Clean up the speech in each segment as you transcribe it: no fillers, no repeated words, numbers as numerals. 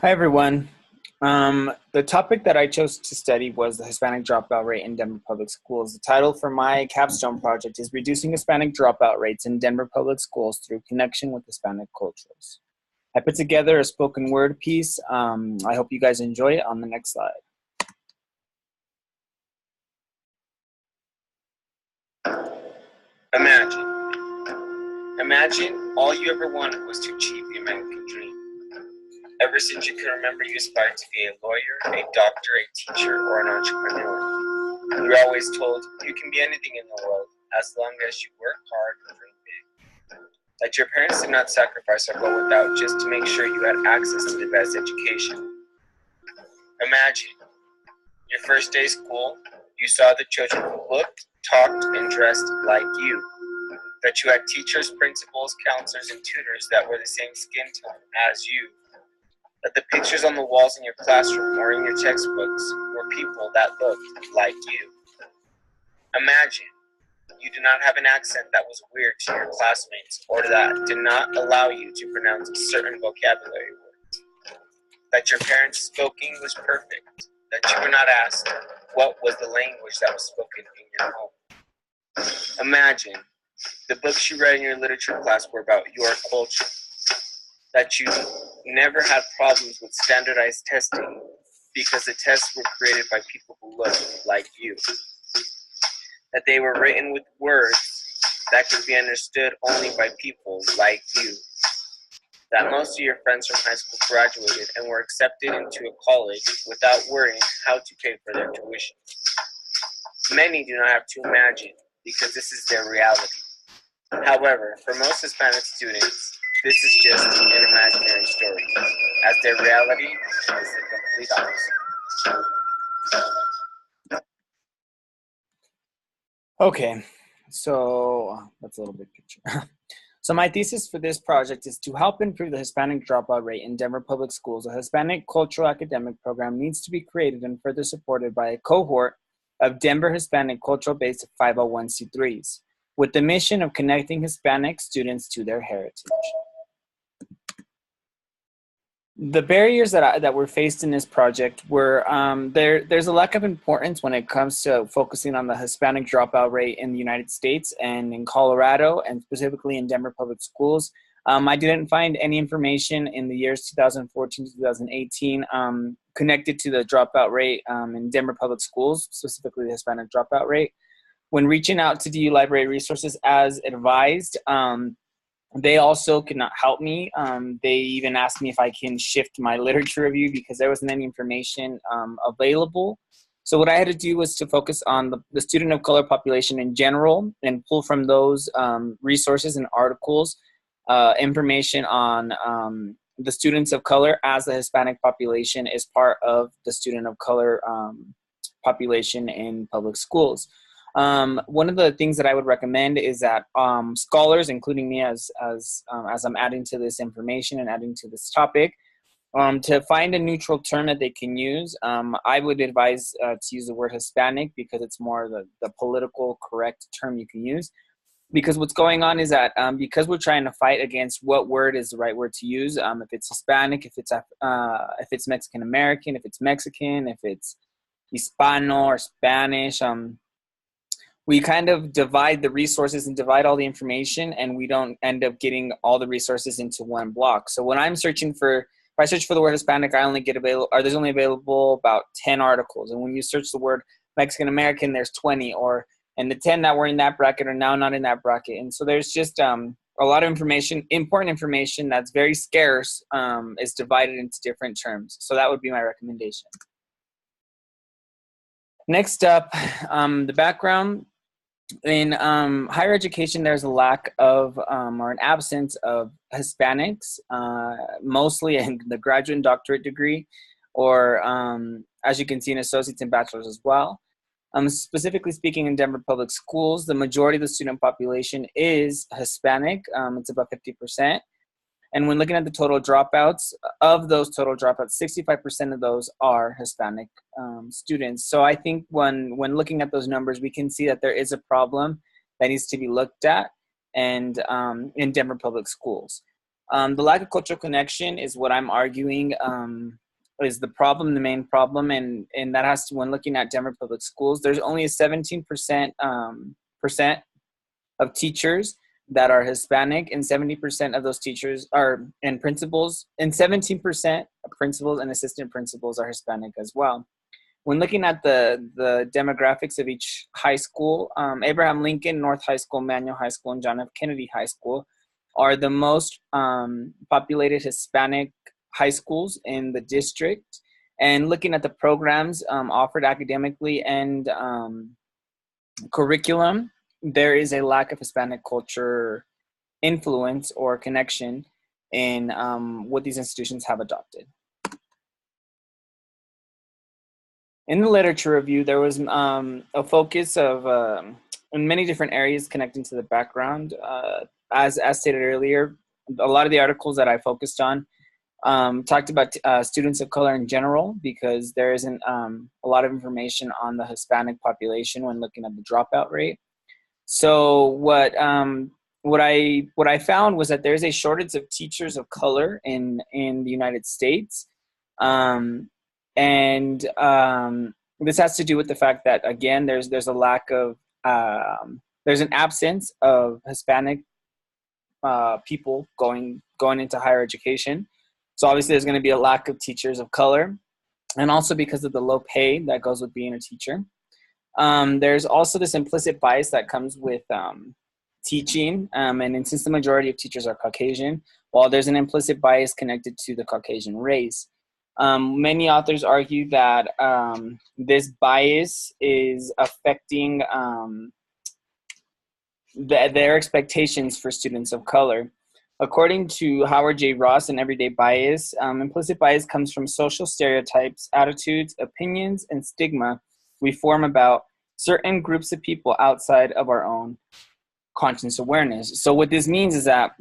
Hi, everyone. The topic that I chose to study was the Hispanic dropout rate in Denver Public Schools. The title for my capstone project is Reducing Hispanic Dropout Rates in Denver Public Schools Through Connection with Hispanic Cultures. I put together a spoken word piece. I hope you guys enjoy it. On the next slide. Imagine all you ever wanted was to achieve the American dream. Ever since you can remember, you aspired to be a lawyer, a doctor, a teacher, or an entrepreneur. You were always told you can be anything in the world as long as you work hard and dream big. That your parents did not sacrifice or go without just to make sure you had access to the best education. Imagine your first day of school, you saw the children who looked, talked, and dressed like you. That you had teachers, principals, counselors, and tutors that were the same skin tone as you. That the pictures on the walls in your classroom or in your textbooks were people that looked like you. Imagine you did not have an accent that was weird to your classmates or that did not allow you to pronounce certain vocabulary words. That your parents spoke English perfect. That you were not asked what was the language that was spoken in your home. Imagine the books you read in your literature class were about your culture. That you never had problems with standardized testing because the tests were created by people who looked like you. That they were written with words that could be understood only by people like you. That most of your friends from high school graduated and were accepted into a college without worrying how to pay for their tuition. Many do not have to imagine because this is their reality. However, for most Hispanic students, this is just an imaginary story, as their reality is the complete opposite. Okay, so that's a little bit picture. So my thesis for this project is to help improve the Hispanic dropout rate in Denver Public Schools. A Hispanic cultural academic program needs to be created and further supported by a cohort of Denver Hispanic cultural-based 501c3s with the mission of connecting Hispanic students to their heritage. The barriers that were faced in this project were there's a lack of importance when it comes to focusing on the Hispanic dropout rate in the United States and in Colorado, and specifically in Denver Public Schools. I didn't find any information in the years 2014 to 2018 connected to the dropout rate in Denver Public Schools, specifically the Hispanic dropout rate. When reaching out to DU Library Resources as advised, they also could not help me. They even asked me if I can shift my literature review because there wasn't any information available. So what I had to do was to focus on the student of color population in general and pull from those resources and articles information on the students of color, as the Hispanic population is part of the student of color population in public schools. One of the things that I would recommend is that scholars, including me as I'm adding to this information and adding to this topic, to find a neutral term that they can use. I would advise to use the word Hispanic because it's more the political correct term you can use. Because what's going on is that because we're trying to fight against what word is the right word to use, if it's Hispanic, if it's Mexican American, if it's Mexican, if it's Hispano or Spanish, we kind of divide the resources and divide all the information, and we don't end up getting all the resources into one block. So when I'm searching for, if I search for the word Hispanic, I only get available, or there's only available about 10 articles. And when you search the word Mexican American, there's 20, and the 10 that were in that bracket are now not in that bracket. And so there's just a lot of information, important information that's very scarce, is divided into different terms. So that would be my recommendation. Next up, the background. In higher education, there's a lack of or an absence of Hispanics, mostly in the graduate and doctorate degree, or as you can see, in associates and bachelors as well. Specifically speaking, in Denver Public Schools, the majority of the student population is Hispanic. It's about 50%. And when looking at the total dropouts, of those total dropouts, 65% of those are Hispanic students. So I think when looking at those numbers, we can see that there is a problem that needs to be looked at and in Denver Public Schools. The lack of cultural connection is what I'm arguing is the problem, the main problem, and that has to, when looking at Denver public schools, there's only a 17% percent of teachers that are Hispanic, and 70% of those teachers are, and principals, and 17% of principals and assistant principals are Hispanic as well. When looking at the demographics of each high school, Abraham Lincoln, North High School, Manual High School, and John F. Kennedy High School are the most populated Hispanic high schools in the district. And looking at the programs offered academically and curriculum, there is a lack of Hispanic culture influence or connection in what these institutions have adopted. In the literature review, there was a focus of in many different areas connecting to the background. As stated earlier, a lot of the articles that I focused on talked about students of color in general, because there isn't a lot of information on the Hispanic population when looking at the dropout rate. So what I found was that there's a shortage of teachers of color in the United States. And this has to do with the fact that, again, there's a lack of there's an absence of Hispanic people going into higher education. So obviously there's going to be a lack of teachers of color, and also because of the low pay that goes with being a teacher. There's also this implicit bias that comes with teaching, and since the majority of teachers are Caucasian, while there's an implicit bias connected to the Caucasian race. Many authors argue that this bias is affecting their expectations for students of color. According to Howard J. Ross in Everyday Bias, implicit bias comes from social stereotypes, attitudes, opinions, and stigma we form about certain groups of people outside of our own conscious awareness. So what this means is that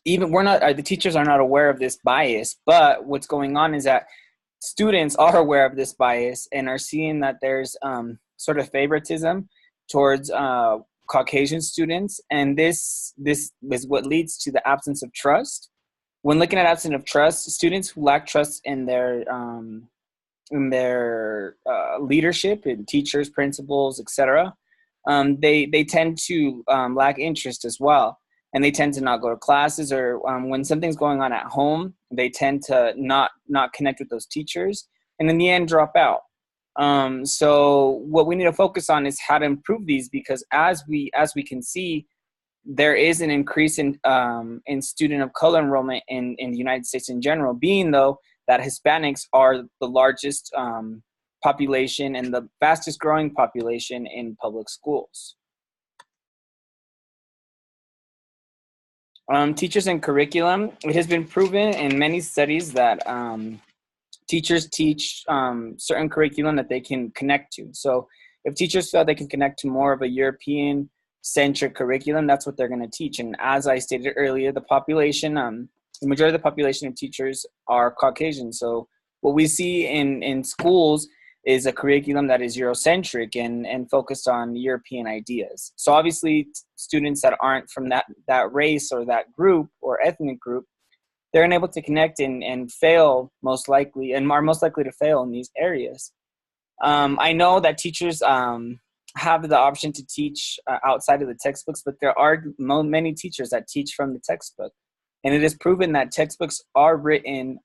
even the teachers are not aware of this bias, but what's going on is that students are aware of this bias and are seeing that there's sort of favoritism towards Caucasian students, and this is what leads to the absence of trust. When looking at absence of trust, students who lack trust in their leadership, in teachers, principals, etc., they tend to lack interest as well. And they tend to not go to classes, or when something's going on at home, they tend to not connect with those teachers, and in the end drop out. So what we need to focus on is how to improve these, because as we can see, there is an increase in student of color enrollment in the United States in general, being though that Hispanics are the largest population and the fastest growing population in public schools. Teachers and curriculum. It has been proven in many studies that teachers teach certain curriculum that they can connect to. So if teachers feel they can connect to more of a European-centric curriculum, that's what they're going to teach. And as I stated earlier, the population, the majority of the population of teachers are Caucasian. So what we see in schools is a curriculum that is Eurocentric and focused on European ideas. So obviously students that aren't from that race or that group or ethnic group, they're unable to connect and fail most likely, and are most likely to fail in these areas. I know that teachers have the option to teach outside of the textbooks, but there are many teachers that teach from the textbook. And it is proven that textbooks are written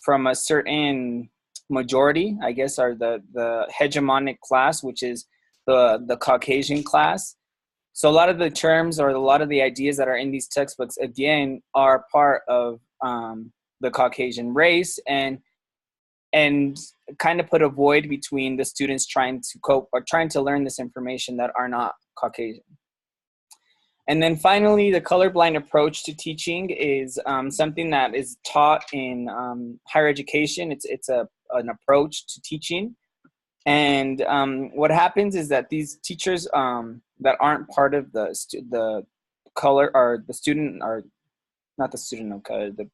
from a certain majority, I guess, are the hegemonic class, which is the Caucasian class. So a lot of the terms or a lot of the ideas that are in these textbooks, again, are part of the Caucasian race, and kind of put a void between the students trying to cope or trying to learn this information that are not Caucasian. And then finally, the colorblind approach to teaching is something that is taught in higher education. It's an approach to teaching. And what happens is that these teachers that aren't part of the color, or the student, or not the student of color, the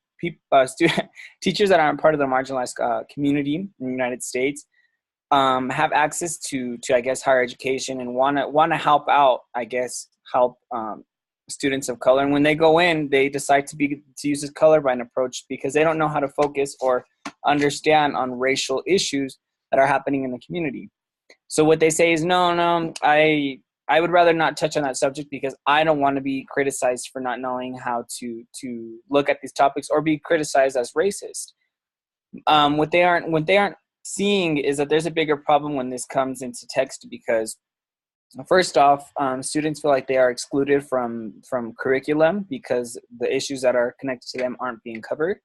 teachers that aren't part of the marginalized community in the United States have access to I guess higher education and want to help out, I guess help students of color. And when they go in, they decide to use this colorblind approach because they don't know how to focus or understand on racial issues that are happening in the community. So what they say is, no, I would rather not touch on that subject because I don't want to be criticized for not knowing how to look at these topics or be criticized as racist. What they aren't seeing is that there's a bigger problem when this comes into text because first off, students feel like they are excluded from curriculum because the issues that are connected to them aren't being covered.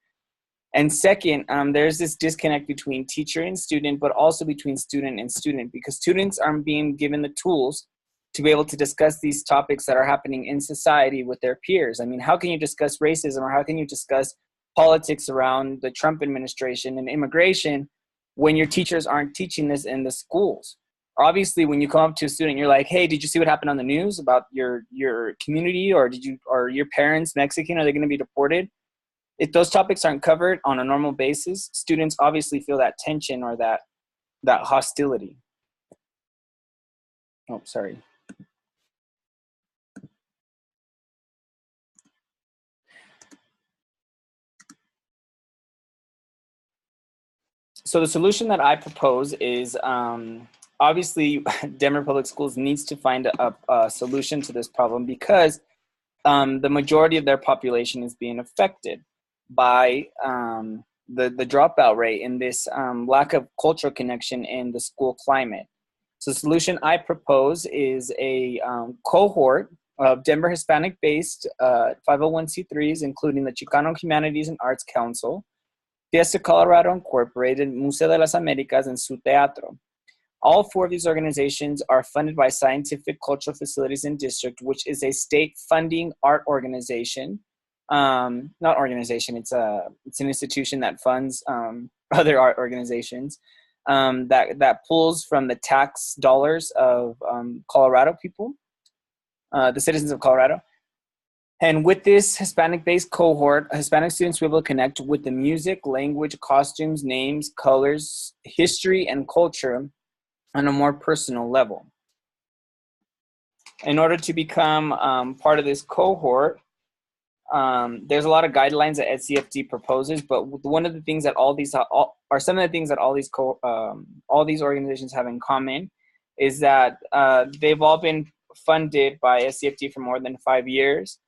And second, there's this disconnect between teacher and student, but also between student and student because students aren't being given the tools to be able to discuss these topics that are happening in society with their peers. I mean, how can you discuss racism or how can you discuss politics around the Trump administration and immigration when your teachers aren't teaching this in the schools? Obviously, when you come up to a student, you're like, hey, did you see what happened on the news about your community, or are your parents Mexican? Are they going to be deported? If those topics aren't covered on a normal basis, students obviously feel that tension or that hostility. Oh, sorry. So the solution that I propose is obviously Denver Public Schools needs to find a solution to this problem because the majority of their population is being affected by the dropout rate and this lack of cultural connection in the school climate. So the solution I propose is a cohort of Denver Hispanic-based 501c3s, including the Chicano Humanities and Arts Council, Fiesta Colorado Incorporated, Museo de las Americas, and Su Teatro. All four of these organizations are funded by Scientific Cultural Facilities and District, which is a state funding art organization. Not organization, it's an institution that funds other art organizations that pulls from the tax dollars of Colorado people, the citizens of Colorado. And with this Hispanic-based cohort, Hispanic students will be able to connect with the music, language, costumes, names, colors, history, and culture on a more personal level. In order to become part of this cohort, there's a lot of guidelines that SCFD proposes, but one of the things that all these organizations have in common is that they've all been funded by SCFD for more than 5 years.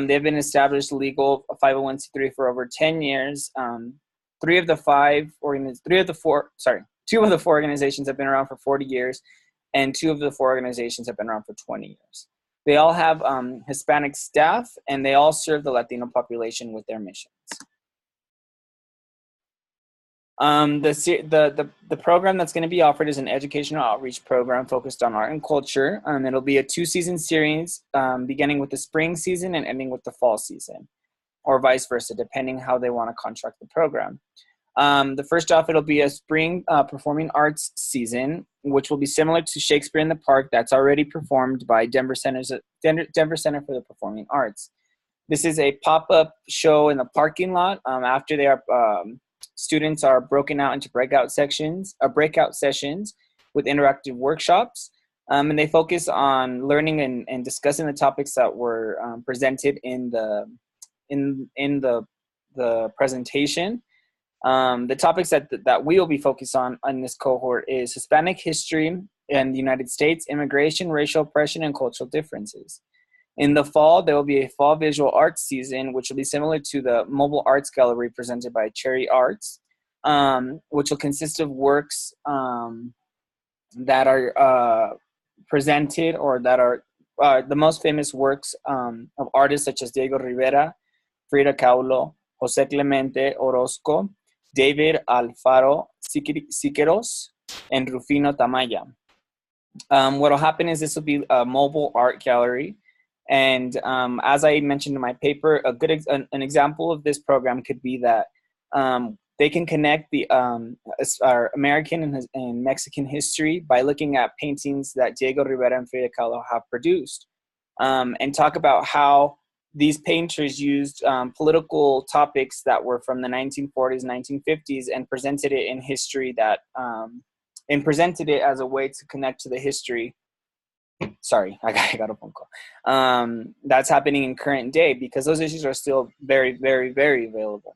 They've been established legal 501c3 for over 10 years. Two of the four organizations have been around for 40 years, and two of the four organizations have been around for 20 years. They all have Hispanic staff, and they all serve the Latino population with their missions. The program that's going to be offered is an educational outreach program focused on art and culture. It'll be a 2-season series, beginning with the spring season and ending with the fall season, or vice versa, depending how they want to contract the program. The first off, it'll be a spring performing arts season, which will be similar to Shakespeare in the Park that's already performed by Denver Center for the Performing Arts. This is a pop-up show in the parking lot after they are students are broken out into breakout sessions with interactive workshops, and they focus on learning and discussing the topics that were presented in the presentation. The topics that we will be focused on this cohort is Hispanic history in the United States, immigration, racial oppression, and cultural differences. In the fall, there will be a fall visual arts season, which will be similar to the mobile arts gallery presented by Cherry Arts, which will consist of works that are presented, or that are the most famous works of artists such as Diego Rivera, Frida Kahlo, Jose Clemente Orozco, David Alfaro Siqueiros, and Rufino Tamayo. What will happen is this will be a mobile art gallery. And as I mentioned in my paper, an example of this program could be that they can connect our American and Mexican history by looking at paintings that Diego Rivera and Frida Kahlo have produced, and talk about how these painters used political topics that were from the 1940s, 1950s, and presented it in history and presented it as a way to connect to the history Sorry, I got a phone call. That's happening in current day because those issues are still very, very, very available.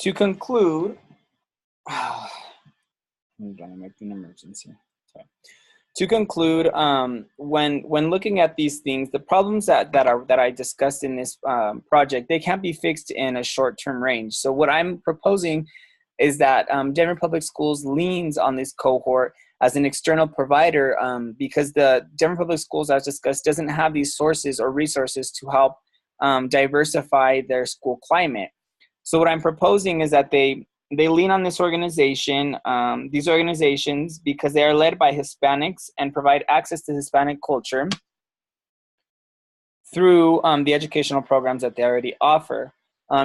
To conclude, I'm gonna make an emergency. Sorry. To conclude, when looking at these things, the problems that I discussed in this project, they can't be fixed in a short-term range. So what I'm proposing is that Denver Public Schools leans on this cohort as an external provider because the Denver Public Schools, as discussed, doesn't have these sources or resources to help diversify their school climate. So what I'm proposing is that they lean on this organization, these organizations, because they are led by Hispanics and provide access to Hispanic culture through the educational programs that they already offer.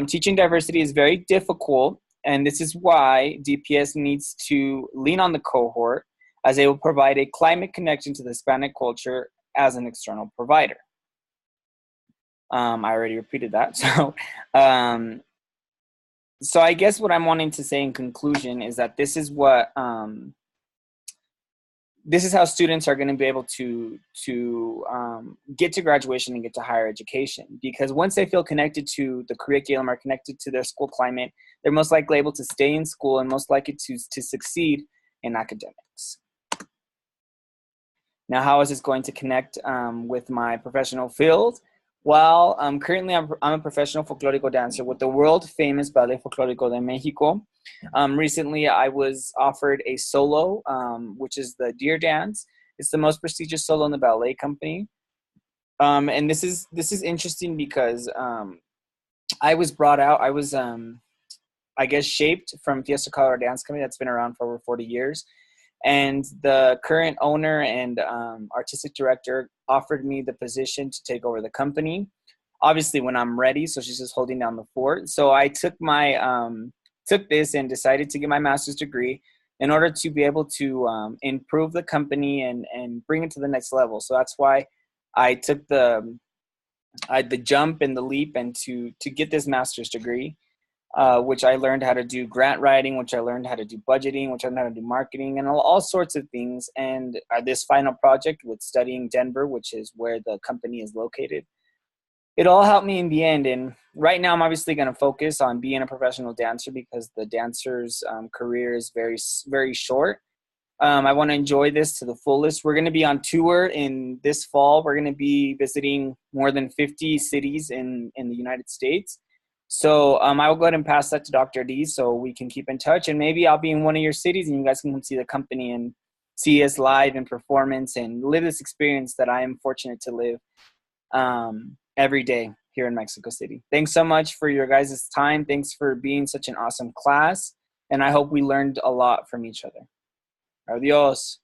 Teaching diversity is very difficult, and this is why DPS needs to lean on the cohort as they will provide a climate connection to the Hispanic culture as an external provider. I already repeated that. So I guess what I'm wanting to say in conclusion is that this is what this is how students are going to be able to get to graduation and get to higher education, because once they feel connected to the curriculum or connected to their school climate, they're most likely able to stay in school and most likely to succeed in academics. Now, how is this going to connect with my professional field? Well, currently I'm a professional folklorico dancer with the world famous Ballet Folklorico de Mexico. Recently, I was offered a solo, which is the deer dance. It's the most prestigious solo in the ballet company. And this is interesting because I was brought out. I was, I guess, shaped from Fiesta Colorado Dance Company that's been around for over 40 years. And the current owner and artistic director offered me the position to take over the company, obviously when I'm ready. So she's just holding down the fort. So I took this and decided to get my master's degree in order to be able to improve the company and bring it to the next level. So that's why I took the jump and the leap and to get this master's degree. Which I learned how to do grant writing, which I learned how to do budgeting, which I learned how to do marketing, and all sorts of things. And this final project with studying Denver, which is where the company is located, it all helped me in the end. And right now I'm obviously going to focus on being a professional dancer because the dancer's career is very, very short. I want to enjoy this to the fullest. We're going to be on tour in this fall. We're going to be visiting more than 50 cities in the United States. So I will go ahead and pass that to Dr. D so we can keep in touch. And maybe I'll be in one of your cities and you guys can come see the company and see us live in performance and live this experience that I am fortunate to live every day here in Mexico City. Thanks so much for your guys' time. Thanks for being such an awesome class. And I hope we learned a lot from each other. Adios.